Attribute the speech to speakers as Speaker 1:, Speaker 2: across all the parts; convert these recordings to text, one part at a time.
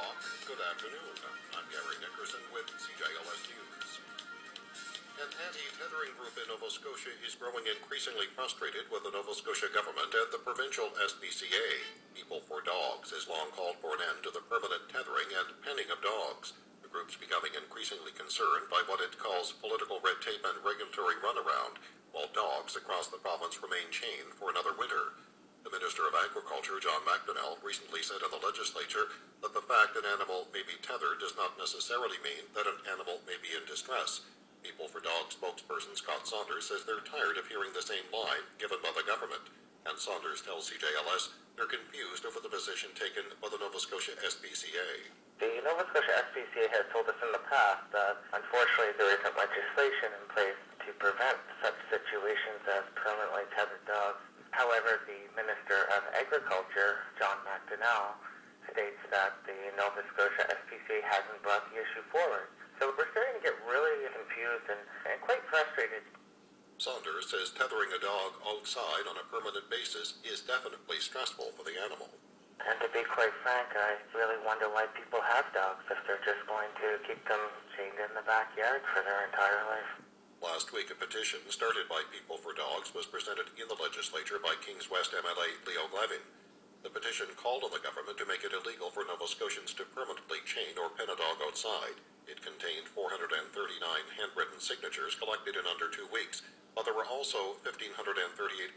Speaker 1: o'clock. Good afternoon. I'm Gary Nickerson with CJLS News. An anti-tethering group in Nova Scotia is growing increasingly frustrated with the Nova Scotia government and the provincial SPCA. People for Dogs has long called for an end to the permanent tethering and penning of dogs. The group's becoming increasingly concerned by what it calls political red tape and regulatory runaround, while dogs across the province remain chained for another winter. The Minister of Agriculture, John McDonnell, recently said in the legislature that the fact an animal may be tethered does not necessarily mean that an animal may be in distress. People for Dogs spokesperson Scott Saunders says they're tired of hearing the same line given by the government. And Saunders tells CJLS they're confused over the position taken by the Nova Scotia SPCA.
Speaker 2: The Nova Scotia SPCA has told us in the past that unfortunately there isn't legislation in place to prevent such situations as permanently tethered dogs. However, the Minister of Agriculture, John McDonnell, states that the Nova Scotia SPCA hasn't brought the issue forward. So we're starting to get really confused and quite frustrated.
Speaker 1: Saunders says tethering a dog outside on a permanent basis is definitely stressful for the animal.
Speaker 2: And to be quite frank, I really wonder why people have dogs if they're just going to keep them chained in the backyard for their entire life.
Speaker 1: Last week, a petition started by People for Dogs was presented in the legislature by Kings West MLA Leo Glevin. The petition called on the government to make it illegal for Nova Scotians to permanently chain or pen a dog outside. It contained 439 handwritten signatures collected in under 2 weeks, but there were also 1,538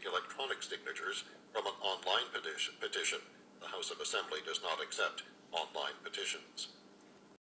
Speaker 1: electronic signatures from an online petition. The House of Assembly does not accept online petitions.